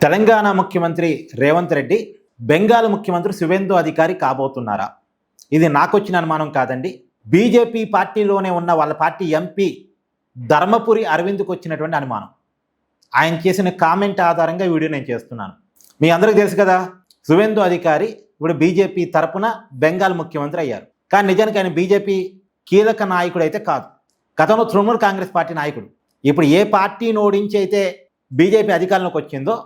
తెలంగాణ ముఖ్యమంత్రి రేవంత్ రెడ్డి బెంగాల్ ముఖ్యమంత్రి శువెందు అధికారి కాబోతున్నారా? ఇది నాకొచ్చిన అనుమానం కాదండి. బీజేపీ పార్టీలోనే ఉన్న వాళ్ళ పార్టీ ఎంపీ ధర్మపురి అరవింద్కు వచ్చినటువంటి అనుమానం. ఆయన చేసిన కామెంట్ ఆధారంగా వీడియో నేను చేస్తున్నాను. మీ అందరికీ తెలుసు కదా, శువెందు అధికారి ఇప్పుడు బీజేపీ తరపున బెంగాల్ ముఖ్యమంత్రి అయ్యారు. కానీ నిజానికి ఆయన బీజేపీ కీలక నాయకుడు అయితే కాదు. గతంలో తృణమూల్ కాంగ్రెస్ పార్టీ నాయకుడు. ఇప్పుడు ఏ పార్టీని ఓడించి అయితే బీజేపీ అధికారంలోకి వచ్చిందో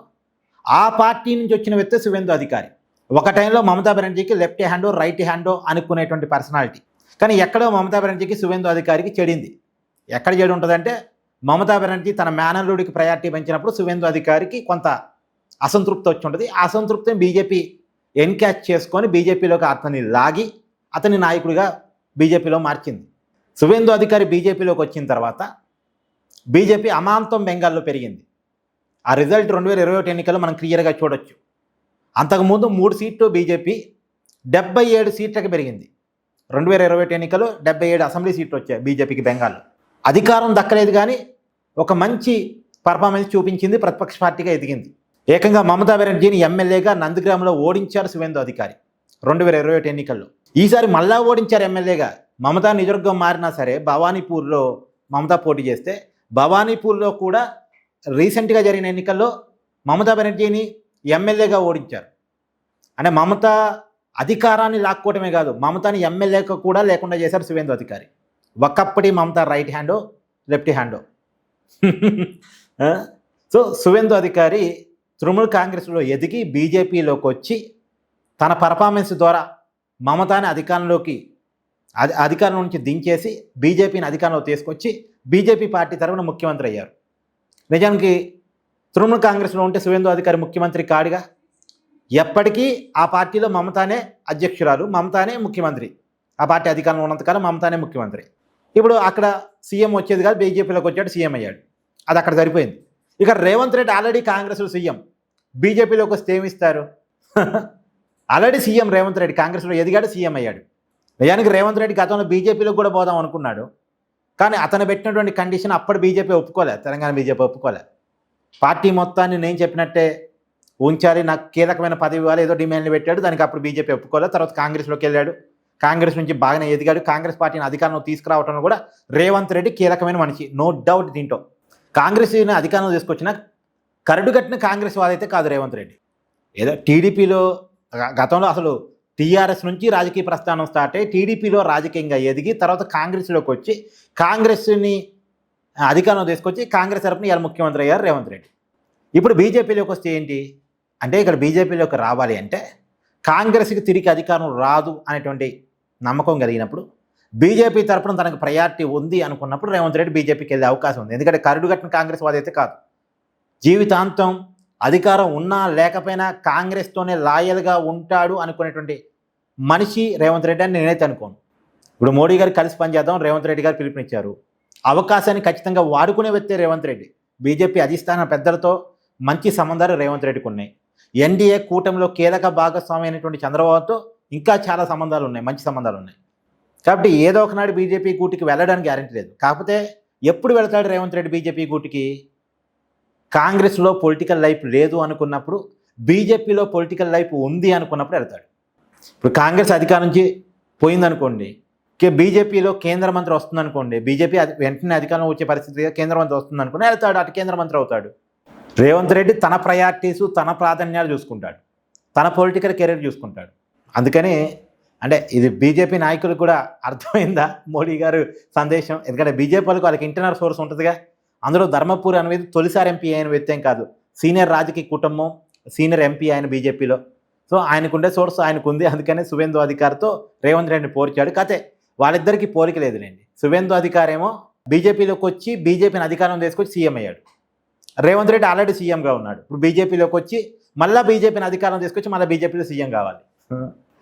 ఆ పార్టీ నుంచి వచ్చిన వ్యక్తి శువెందు అధికారి. ఒక టైంలో మమతా బెనర్జీకి లెఫ్ట్ హ్యాండో రైట్ హ్యాండో అనుకునేటువంటి పర్సనాలిటీ. కానీ ఎక్కడో మమతా బెనర్జీకి శువెందు అధికారికి చెడింది. ఎక్కడ చెడు ఉంటుందంటే, మమతా బెనర్జీ తన మేనల్లుడికి ప్రయారిటీ పెంచినప్పుడు శువెందు అధికారికి కొంత అసంతృప్తి వచ్చి ఉంటుంది. ఆ అసంతృప్తిని బీజేపీ ఎన్క్యాచ్ చేసుకొని బీజేపీలోకి అతన్ని లాగి అతని నాయకుడిగా బీజేపీలో మార్చింది. శువెందు అధికారి బీజేపీలోకి వచ్చిన తర్వాత బీజేపీ అమాంతం బెంగాల్లో పెరిగింది. ఆ రిజల్ట్ 2021 ఎన్నికల్లో మనం క్లియర్గా చూడొచ్చు. అంతకుముందు 3 సీట్లు బీజేపీ 77 సీట్లకు పెరిగింది. 2021 ఎన్నికల్లో 77 అసెంబ్లీ సీట్లు వచ్చాయి బీజేపీకి బెంగాల్లో. అధికారం దక్కలేదు, కానీ ఒక మంచి పర్ఫార్మెన్స్ చూపించింది, ప్రతిపక్ష పార్టీగా ఎదిగింది. ఏకంగా మమతా బెనర్జీని ఎమ్మెల్యేగా నందిగ్రామ్లో ఓడించారు శువెందు అధికారి 2021 ఎన్నికల్లో. ఈసారి మళ్ళా ఓడించారు ఎమ్మెల్యేగా. మమతా నిజవర్గం మారినా సరే భవానీపూర్లో మమతా పోటీ చేస్తే, భవానీపూర్లో కూడా రీసెంట్గా జరిగిన ఎన్నికల్లో మమతా బెనర్జీని ఎమ్మెల్యేగా ఓడించారు. అంటే మమతా అధికారాన్ని లాక్కోవటమే కాదు, మమతాని ఎమ్మెల్యేగా కూడా లేకుండా చేశారు శువెందు అధికారి. ఒకప్పటి మమతా రైట్ హ్యాండో లెఫ్ట్ హ్యాండో. సో శువెందు అధికారి తృణమూల్ కాంగ్రెస్లో ఎదిగి బీజేపీలోకి వచ్చి తన పర్ఫార్మెన్స్ ద్వారా మమతాని అధికారం నుంచి దించేసి బీజేపీని అధికారంలో తీసుకొచ్చి బీజేపీ పార్టీ తరఫున ముఖ్యమంత్రి అయ్యారు. నిజానికి తృణమూల్ కాంగ్రెస్లో ఉంటే శువెందు అధికారి ముఖ్యమంత్రి కాడుగా. ఎప్పటికీ ఆ పార్టీలో మమతానే అధ్యక్షురాలు, మమతానే ముఖ్యమంత్రి. ఆ పార్టీ అధికారంలో ఉన్నంతకాలం మమతానే ముఖ్యమంత్రి. ఇప్పుడు అక్కడ సీఎం వచ్చేది కాదు, బీజేపీలోకి వచ్చాడు, సీఎం అయ్యాడు. అది అక్కడ సరిపోయింది. ఇక రేవంత్ రెడ్డి ఆల్రెడీ కాంగ్రెస్లో సీఎం, బీజేపీలోకి వస్తే ఏమిస్తారు? ఆల్రెడీ సీఎం రేవంత్ రెడ్డి కాంగ్రెస్లో ఎదిగాడు, సీఎం అయ్యాడు. నిజానికి రేవంత్ రెడ్డి గతంలో బీజేపీలోకి కూడా పోదాం అనుకున్నాడు. కానీ అతను పెట్టినటువంటి కండిషన్ అప్పుడు బీజేపీ ఒప్పుకోలే, తెలంగాణ బీజేపీ ఒప్పుకోలే. పార్టీ మొత్తాన్ని నేను చెప్పినట్టే ఉంచాలి, నాకు కీలకమైన పదవి ఇవ్వాలి, ఏదో డిమాండ్లు పెట్టాడు. దానికి అప్పుడు బీజేపీ ఒప్పుకోలేదు. తర్వాత కాంగ్రెస్లోకి వెళ్ళాడు, కాంగ్రెస్ నుంచి బాగానే ఎదిగాడు. కాంగ్రెస్ పార్టీని అధికారంలో తీసుకురావడంలో కూడా రేవంత్ రెడ్డి కీలకమైన మనిషి, నో డౌట్. దీంట్లో కాంగ్రెస్ని అధికారంలో తీసుకొచ్చిన కరడుగట్టిన కాంగ్రెస్ వాదైతే కాదు రేవంత్ రెడ్డి. ఏదో టీడీపీలో గతంలో అసలు టీఆర్ఎస్ నుంచి రాజకీయ ప్రస్థానం స్టార్ట్ అయ్యి టీడీపీలో రాజకీయంగా ఎదిగి తర్వాత కాంగ్రెస్లోకి వచ్చి కాంగ్రెస్ని అధికారంలో తీసుకొచ్చి కాంగ్రెస్ తరపున ఇవాళ ముఖ్యమంత్రి అయ్యారు రేవంత్ రెడ్డి. ఇప్పుడు బీజేపీలోకి వస్తే ఏంటి అంటే, ఇక్కడ బీజేపీలోకి రావాలి అంటే కాంగ్రెస్కి తిరిగి అధికారం రాదు అనేటువంటి నమ్మకం కలిగినప్పుడు, బీజేపీ తరపున తనకు ప్రయారిటీ ఉంది అనుకున్నప్పుడు రేవంత్ రెడ్డి బీజేపీకి వెళ్ళే అవకాశం ఉంది. ఎందుకంటే కరడుగట్టిన కాంగ్రెస్ వాదైతే కాదు. జీవితాంతం అధికారం ఉన్నా లేకపోయినా కాంగ్రెస్తోనే లాయల్గా ఉంటాడు అనుకునేటువంటి మనిషి రేవంత్ రెడ్డి అని నేనైతే అనుకోను. ఇప్పుడు మోడీ గారు కలిసి పనిచేద్దాం రేవంత్ రెడ్డి గారు పిలుపునిచ్చారు. అవకాశాన్ని ఖచ్చితంగా వాడుకునే వ్యక్తే రేవంత్ రెడ్డి. బీజేపీ అధిష్టాన పెద్దలతో మంచి సంబంధాలు రేవంత్ రెడ్డికి ఉన్నాయి. ఎన్డీఏ కూటమిలో కీలక భాగస్వామి అయినటువంటి చంద్రబాబుతో ఇంకా చాలా సంబంధాలు ఉన్నాయి, మంచి సంబంధాలు ఉన్నాయి. కాబట్టి ఏదో ఒకనాడు బీజేపీ గూటికి వెళ్ళడానికి గ్యారెంటీ లేదు. కాకపోతే ఎప్పుడు వెళ్తాడు రేవంత్ రెడ్డి బీజేపీ గూటికి? కాంగ్రెస్లో పొలిటికల్ లైఫ్ లేదు అనుకున్నప్పుడు, బీజేపీలో పొలిటికల్ లైఫ్ ఉంది అనుకున్నప్పుడు వెళ్తాడు. ఇప్పుడు కాంగ్రెస్ అధికారం నుంచి పోయిందనుకోండి, బీజేపీలో కేంద్ర మంత్రి వస్తుందనుకోండి, బీజేపీ వెంటనే అధికారంలో వచ్చే పరిస్థితిగా కేంద్ర మంత్రి వస్తుందనుకుని వెళ్తాడు, అటు కేంద్ర మంత్రి అవుతాడు. రేవంత్ రెడ్డి తన ప్రయారిటీసు తన ప్రాధాన్యాలు చూసుకుంటాడు, తన పొలిటికల్ కెరీర్ చూసుకుంటాడు. అందుకని అంటే ఇది బీజేపీ నాయకులకు కూడా అర్థమైందా మోడీ గారు సందేశం? ఎందుకంటే బీజేపీ వాళ్ళకి ఇంటర్నల్ సోర్స్ ఉంటుందిగా. అందులో ధర్మపురి అనేది తొలిసారి ఎంపీ అయిన వ్యక్తి కాదు, సీనియర్ రాజకీయ కుటుంబం, సీనియర్ ఎంపీ ఆయన బీజేపీలో. సో ఆయనకుండే సోర్స్ ఆయనకు ఉంది. అందుకనే శువెందు అధికారితో రేవంత్ రెడ్డిని పోల్చాడు. కతే వాళ్ళిద్దరికీ పోలిక లేదులేండి. శువెందు అధికారి ఏమో బీజేపీలోకి వచ్చి బీజేపీని అధికారం తీసుకొచ్చి సీఎం అయ్యాడు. రేవంత్ రెడ్డి ఆల్రెడీ సీఎంగా ఉన్నాడు. ఇప్పుడు బీజేపీలోకి వచ్చి మళ్ళీ బీజేపీని అధికారం తీసుకొచ్చి మళ్ళీ బీజేపీలో సీఎం కావాలి.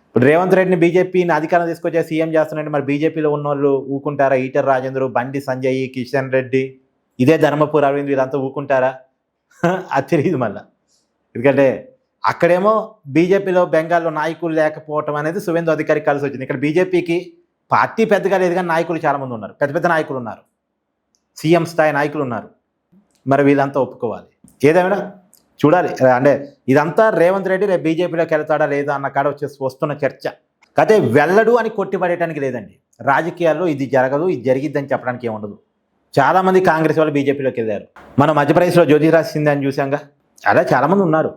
ఇప్పుడు రేవంత్ రెడ్డిని బీజేపీని అధికారం తీసుకొచ్చే సీఎం చేస్తున్నాడు. మరి బీజేపీలో ఉన్న వాళ్ళు ఊకుంటారా? ఈటెల రాజేందర్, బండి సంజయ్, కిషన్ రెడ్డి, ఇదే ధర్మపురి అరవింద్, వీళ్ళంతా ఊకుంటారా? అది తెలియదు మళ్ళీ. ఎందుకంటే అక్కడేమో బీజేపీలో బెంగాల్లో నాయకులు లేకపోవటం అనేది శువెందు అధికారికి కలిసి వచ్చింది. ఇక్కడ బీజేపీకి పార్టీ పెద్దగా లేదు, కానీ నాయకులు చాలామంది ఉన్నారు, పెద్ద పెద్ద నాయకులు ఉన్నారు, సీఎం స్థాయి నాయకులు ఉన్నారు. మరి వీళ్ళంతా ఒప్పుకోవాలి. ఏదేమైనా చూడాలి. అంటే ఇదంతా రేవంత్ రెడ్డి రేపు బీజేపీలోకి వెళ్తాడా లేదా అన్న కాడ వస్తున్న చర్చ. అయితే వెళ్ళడు అని కొట్టిపడేయడానికి లేదండి. రాజకీయాల్లో ఇది జరగదు, ఇది జరిగిద్దని చెప్పడానికి ఏముండదు. చాలామంది కాంగ్రెస్ వాళ్ళు బీజేపీలోకి వెళ్ళారు. మనం మధ్యప్రదేశ్లో జ్యోతిరాజ్ సింధే అని చూసాంగా, అలా చాలామంది ఉన్నారు.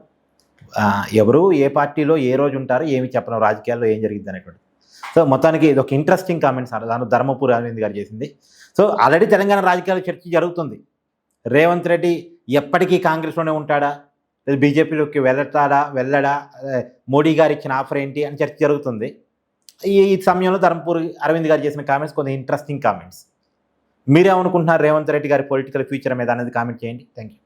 ఎవరు ఏ పార్టీలో ఏ రోజు ఉంటారు ఏమి చెప్పడం, రాజకీయాల్లో ఏం జరిగింది అనేటువంటి. సో మొత్తానికి ఇది ఒక ఇంట్రెస్టింగ్ కామెంట్స్ దాని ధర్మపురి అరవింద్ గారు చేసింది. సో ఆల్రెడీ తెలంగాణ రాజకీయాల చర్చ జరుగుతుంది. రేవంత్ రెడ్డి ఎప్పటికీ కాంగ్రెస్లోనే ఉంటాడా, లేదా బీజేపీలోకి వెళ్ళడా, మోడీ గారు ఇచ్చిన ఆఫర్ ఏంటి అని చర్చ జరుగుతుంది. ఈ సమయంలో ధర్మపురి అరవింద్ గారు చేసిన కామెంట్స్ కొన్ని ఇంట్రెస్టింగ్ కామెంట్స్. మీరేమనుకుంటున్నారు రేవంత్ రెడ్డి గారి పొలిటికల్ ఫ్యూచర్ మీద అనేది కామెంట్ చేయండి. Thank you.